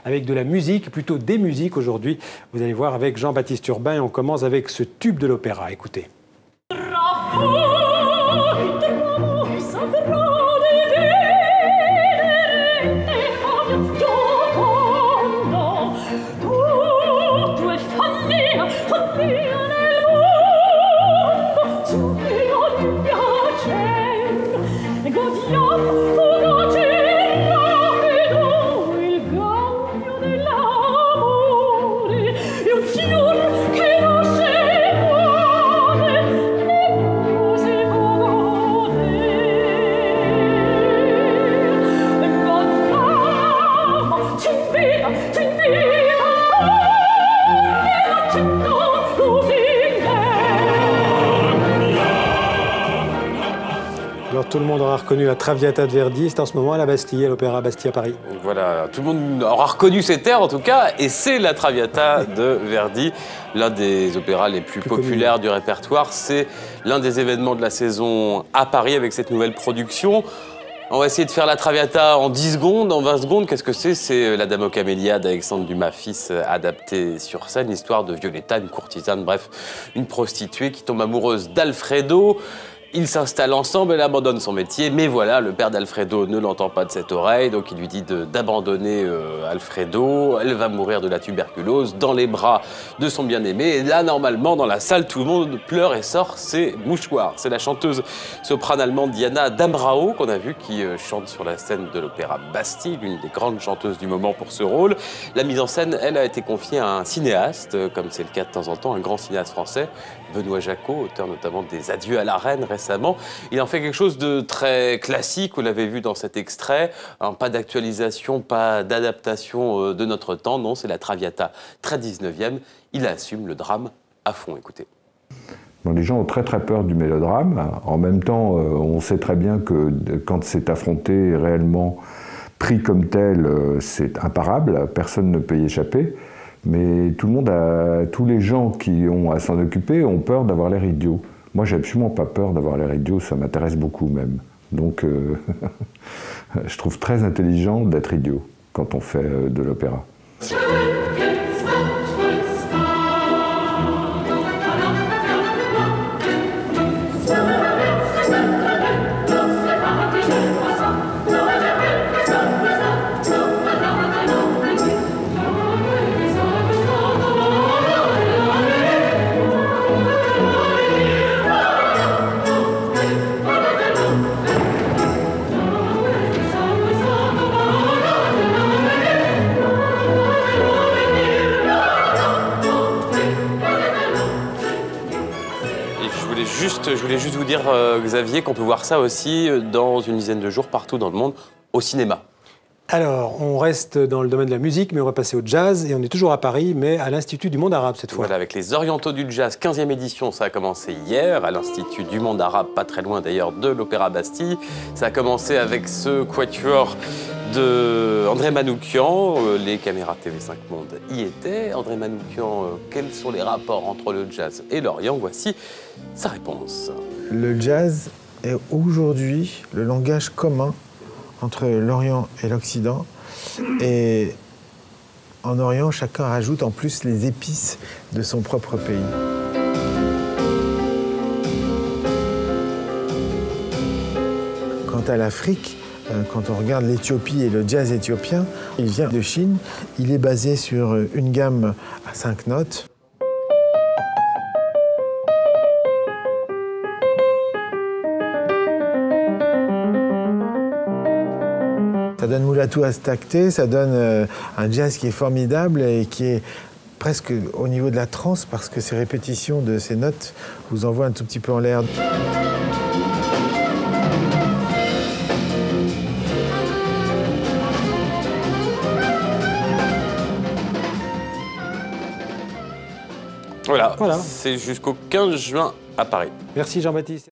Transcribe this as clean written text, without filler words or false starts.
avec de la musique, plutôt des musiques aujourd'hui. Vous allez voir avec Jean-Baptiste Urbain et on commence avec ce tube de l'opéra. Écoutez. Alors tout le monde aura reconnu la Traviata de Verdi, c'est en ce moment à la Bastille, à l'Opéra Bastille à Paris. Voilà, tout le monde aura reconnu cet air en tout cas, et c'est la Traviata de Verdi, l'un des opéras les plus populaires du répertoire. C'est l'un des événements de la saison à Paris avec cette nouvelle production. On va essayer de faire la Traviata en 10 secondes, en 20 secondes. Qu'est-ce que c'est? C'est la Dame aux Camélias d'Alexandre Dumas fils, adaptée sur scène. L'histoire de Violetta, une courtisane, bref, une prostituée qui tombe amoureuse d'Alfredo. Ils s'installent ensemble, elle abandonne son métier, mais voilà, le père d'Alfredo ne l'entend pas de cette oreille, donc il lui dit d'abandonner Alfredo. Elle va mourir de la tuberculose dans les bras de son bien-aimé. Et là, normalement, dans la salle, tout le monde pleure et sort ses mouchoirs. C'est la chanteuse soprane allemande Diana Dambrau qu'on a vu qui chante sur la scène de l'Opéra Bastille, l'une des grandes chanteuses du moment pour ce rôle. La mise en scène, elle, a été confiée à un cinéaste, comme c'est le cas de temps en temps, un grand cinéaste français, Benoît Jacot, auteur notamment des Adieux à la Reine récemment. Il en fait quelque chose de très classique, vous l'avez vu dans cet extrait. Pas d'actualisation, pas d'adaptation de notre temps, non, c'est la Traviata très 19e. Il assume le drame à fond, écoutez. Bon, les gens ont très peur du mélodrame. En même temps, on sait très bien que quand c'est affronté réellement, pris comme tel, c'est imparable, personne ne peut y échapper. Mais tous les gens qui ont à s'en occuper ont peur d'avoir l'air idiot. Moi, j'ai absolument pas peur d'avoir l'air idiot, ça m'intéresse beaucoup même. Donc, je trouve très intelligent d'être idiot quand on fait de l'opéra. Je voulais juste vous dire, Xavier, qu'on peut voir ça aussi dans une dizaine de jours partout dans le monde, au cinéma. Alors, on reste dans le domaine de la musique, mais on va passer au jazz. Et on est toujours à Paris, mais à l'Institut du monde arabe cette fois. Voilà, avec les Orientaux du jazz, 15e édition, ça a commencé hier, à l'Institut du monde arabe, pas très loin d'ailleurs de l'Opéra Bastille. Ça a commencé avec ce quatuor de André Manoukian, les caméras TV5 Monde y étaient. André Manoukian, quels sont les rapports entre le jazz et l'Orient? Voici sa réponse. Le jazz est aujourd'hui le langage commun entre l'Orient et l'Occident. Et en Orient, chacun rajoute en plus les épices de son propre pays. Quant à l'Afrique, quand on regarde l'Éthiopie et le jazz éthiopien, il vient de Chine. Il est basé sur une gamme à 5 notes. Ça donne Mulatu Astakté, ça donne un jazz qui est formidable et qui est presque au niveau de la trance parce que ces répétitions de ces notes vous envoient un tout petit peu en l'air. Voilà. C'est jusqu'au 15 juin à Paris. Merci Jean-Baptiste.